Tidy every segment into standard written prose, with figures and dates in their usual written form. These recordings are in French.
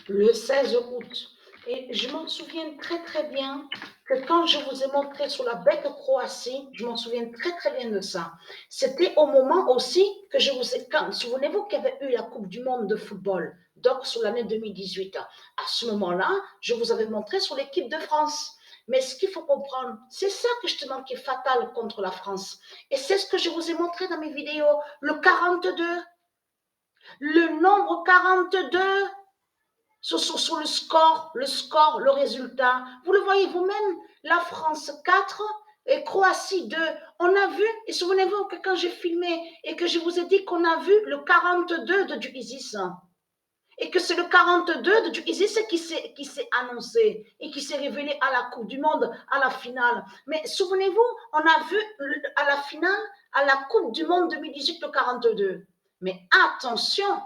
le 16 août. Et je m'en souviens très très bien que quand je vous ai montré sur la bête Croatie, je m'en souviens très très bien de ça. C'était au moment aussi que je vous ai, souvenez-vous qu'il y avait eu la Coupe du Monde de football, donc sur l'année 2018. À ce moment-là, je vous avais montré sur l'équipe de France. Mais ce qu'il faut comprendre, c'est ça que justement qui est fatal contre la France. Et c'est ce que je vous ai montré dans mes vidéos, le 42, le nombre 42 sur le résultat. Vous le voyez vous-même, la France 4 et Croatie 2. On a vu, et souvenez-vous que quand j'ai filmé et que je vous ai dit qu'on a vu le 42 de Isis, et que c'est le 42 de Isis qui s'est annoncé et qui s'est révélé à la Coupe du Monde, à la finale. Mais souvenez-vous, on a vu à la finale, à la Coupe du Monde 2018, le 42. Mais attention,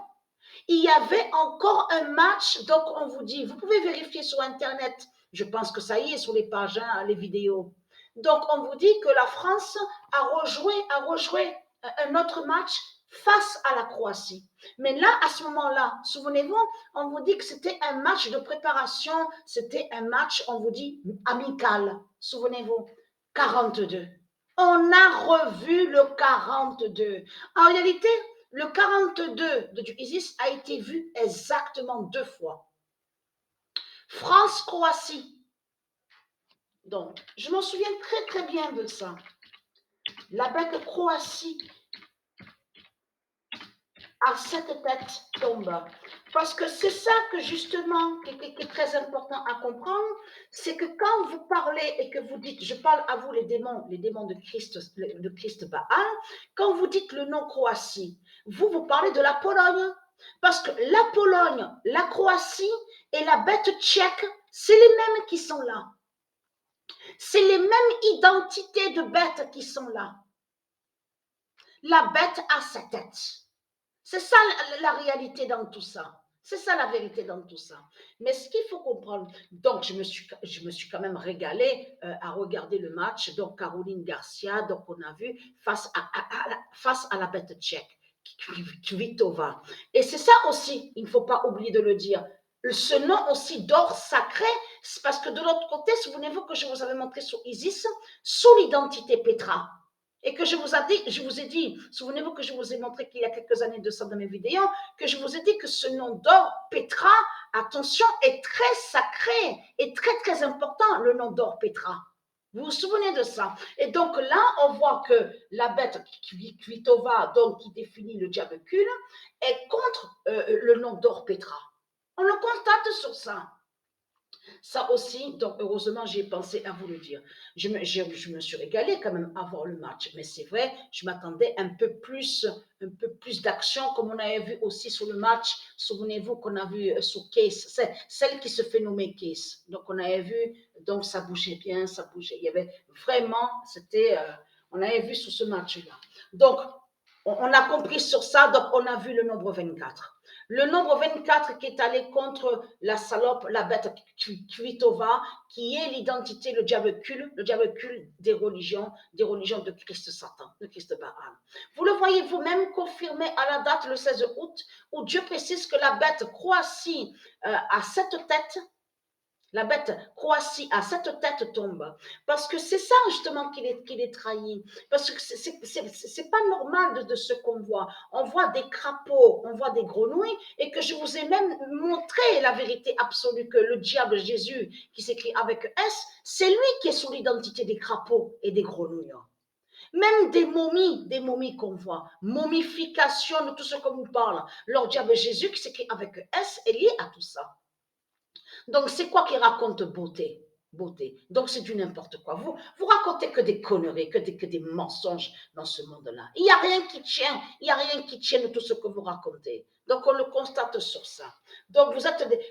il y avait encore un match, donc on vous dit, vous pouvez vérifier sur Internet, je pense que ça y est sur les pages, hein, les vidéos. Donc on vous dit que la France a rejoué un autre match face à la Croatie. Mais là, à ce moment-là, souvenez-vous, on vous dit que c'était un match de préparation, c'était un match, on vous dit, amical. Souvenez-vous, 42. On a revu le 42. En réalité, le 42 de Isis a été vu exactement 2 fois. France-Croatie. Donc, je m'en souviens très très bien de ça. La bête Croatie à cette tête tombe. Parce que c'est ça que justement qui est très important à comprendre, c'est que quand vous parlez et que vous dites, je parle à vous les démons de Christ Baal, quand vous dites le nom Croatie, vous parlez de la Pologne. Parce que la Pologne, la Croatie et la bête tchèque, c'est les mêmes qui sont là. C'est les mêmes identités de bêtes qui sont là. La bête a sa tête. C'est ça la réalité dans tout ça. C'est ça la vérité dans tout ça. Mais ce qu'il faut comprendre, donc je me suis quand même régalée à regarder le match. Donc Caroline Garcia, donc on a vu face à la bête tchèque, Kvitova. Et c'est ça aussi, il ne faut pas oublier de le dire. Ce nom aussi d'or sacré, c'est parce que de l'autre côté, souvenez-vous que je vous avais montré sur Isis, sous l'identité Petra. Et que je vous ai dit, souvenez-vous que je vous ai montré qu'il y a quelques années de ça dans mes vidéos, que je vous ai dit que ce nom d'or, Petra, attention, est très sacré, est très très important, le nom d'or Petra. Vous vous souvenez de ça? Et donc là, on voit que la bête Kvitova, donc qui définit le diablecule, est contre le nom d'or Petra. On le constate sur ça. Ça aussi, donc heureusement, j'ai pensé à vous le dire. Je me suis régalée quand même à voir le match, mais c'est vrai, je m'attendais un peu plus d'action, comme on avait vu aussi sur le match. Souvenez-vous qu'on a vu sur Case, c'est celle qui se fait nommer Case. Donc on avait vu, donc ça bougeait bien, ça bougeait. Il y avait vraiment, on avait vu sur ce match-là. Donc on a compris sur ça, donc on a vu le nombre 24. Le nombre 24 qui est allé contre la salope, la bête Kvitova, qui est l'identité, le diablecule des religions de Christ Satan, de Christ Baal. Vous le voyez vous-même confirmé à la date le 16 août, où Dieu précise que la bête Croatie a 7 têtes. La bête Croatie à 7 têtes tombe. Parce que c'est ça justement qu'il est trahi. Parce que c'est pas normal de ce qu'on voit. On voit des crapauds, on voit des grenouilles, et que je vous ai même montré la vérité absolue que le diable Jésus, qui s'écrit avec S, c'est lui qui est sous l'identité des crapauds et des grenouilles. Même des momies qu'on voit, momification de tout ce qu'on vous parle. Leur diable Jésus, qui s'écrit avec S, est lié à tout ça. Donc, c'est quoi qui raconte beauté? Beauté. Donc, c'est du n'importe quoi. Vous racontez que des conneries, que des mensonges dans ce monde-là. Il n'y a rien qui tient. Il n'y a rien qui tient de tout ce que vous racontez. Donc, on le constate sur ça. Donc,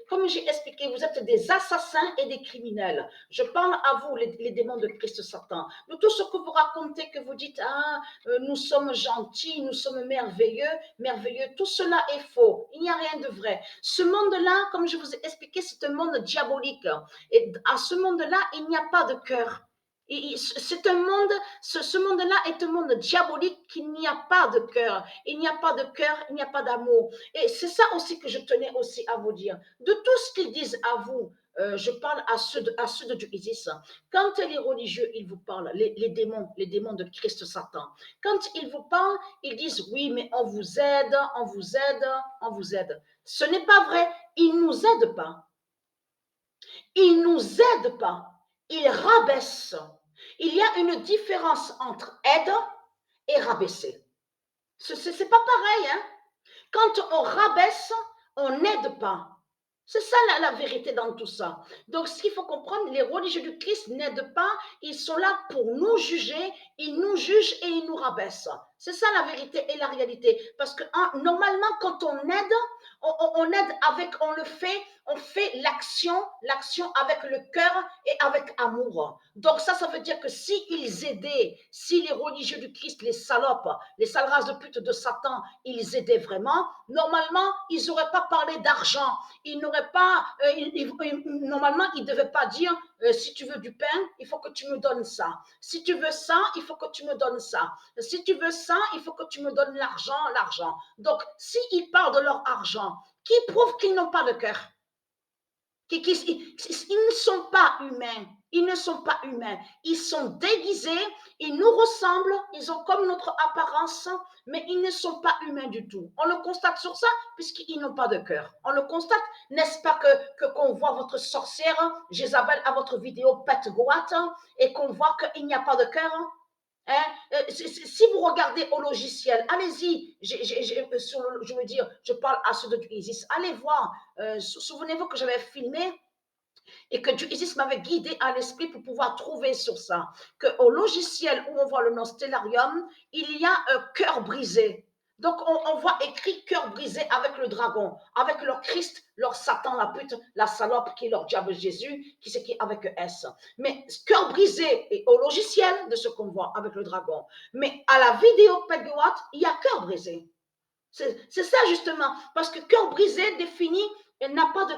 comme j'ai expliqué, vous êtes des assassins et des criminels. Je parle à vous, les démons de Christ Satan. De tout ce que vous racontez, que vous dites, nous sommes gentils, nous sommes merveilleux, tout cela est faux. Il n'y a rien de vrai. Ce monde-là, comme je vous ai expliqué, c'est un monde diabolique. Et à ce monde-là, il n'y a pas de cœur. C'est un monde, ce monde-là est un monde diabolique qu'il n'y a pas de cœur. Il n'y a pas de cœur, il n'y a pas d'amour. Et c'est ça aussi que je tenais aussi à vous dire. De tout ce qu'ils disent à vous, je parle à ceux de Dieu Isis. Quand les religieux, ils vous parlent, les démons de Christ Satan, quand ils vous parlent, ils disent oui, mais on vous aide, on vous aide, on vous aide. Ce n'est pas vrai. Ils ne nous aident pas. Ils ne nous aident pas. Ils rabaissent. Il y a une différence entre aide et rabaisser. Ce n'est pas pareil. Hein? Quand on rabaisse, on n'aide pas. C'est ça la vérité dans tout ça. Donc, ce qu'il faut comprendre, les religieux du Christ n'aident pas, ils sont là pour nous juger, ils nous jugent et ils nous rabaissent. C'est ça la vérité et la réalité. Parce que normalement, quand on aide, on aide avec, on fait l'action avec le cœur et avec amour. Donc ça veut dire que si ils aidaient, si les religieux du Christ, les salopes, les sales races de pute de Satan, ils aidaient vraiment, normalement, ils n'auraient pas parlé d'argent. Ils n'auraient pas, normalement, ils ne devaient pas dire, si tu veux du pain, il faut que tu me donnes ça. Si tu veux ça, il faut que tu me donnes ça. Si tu veux ça, il faut que tu me donnes l'argent. Donc, s'ils parlent de leur argent, qui prouve qu'ils n'ont pas de cœur? Ils ne sont pas humains. Ils ne sont pas humains. Ils sont déguisés, ils nous ressemblent, ils ont comme notre apparence, mais ils ne sont pas humains du tout. On le constate sur ça, puisqu'ils n'ont pas de cœur. On le constate, n'est-ce pas qu'on voit votre sorcière, Jézabel, à votre vidéo Pet Goat, et qu'on voit qu'il n'y a pas de cœur? Hein? Si vous regardez au logiciel, allez-y, je veux dire, je parle à ceux de Isis, allez voir, souvenez-vous que j'avais filmé et que Dieu Isis m'avait guidé à l'esprit pour pouvoir trouver sur ça, qu'au logiciel où on voit le nom Stellarium, il y a un cœur brisé. Donc, on voit écrit cœur brisé avec le dragon, avec leur Christ, leur Satan, la pute, la salope qui est leur diable Jésus, qui c'est qui est avec S. Mais cœur brisé est au logiciel de ce qu'on voit avec le dragon. Mais à la vidéo Peguat, il y a cœur brisé. C'est ça justement, parce que cœur brisé définit, elle n'a pas de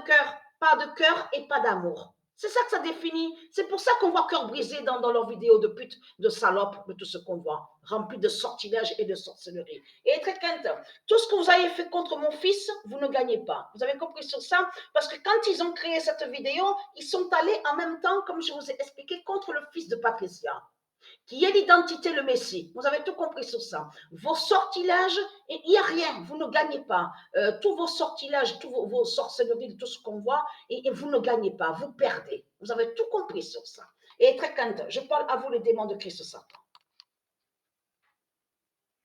cœur et pas d'amour. C'est ça que ça définit. C'est pour ça qu'on voit cœur brisé dans leurs vidéos de pute, de salope, de tout ce qu'on voit, rempli de sortilèges et de sorcellerie. Et très quinte, tout ce que vous avez fait contre mon fils, vous ne gagnez pas. Vous avez compris sur ça? Parce que quand ils ont créé cette vidéo, ils sont allés en même temps, comme je vous ai expliqué, contre le fils de Patricia, qui est l'identité, le Messie. Vous avez tout compris sur ça. Vos sortilèges, il n'y a rien, vous ne gagnez pas. Tous vos sortilèges, tous vos sorcelleries, tout ce qu'on voit, et vous ne gagnez pas, vous perdez. Vous avez tout compris sur ça. Et très quand je parle à vous, les démons de Christ Satan.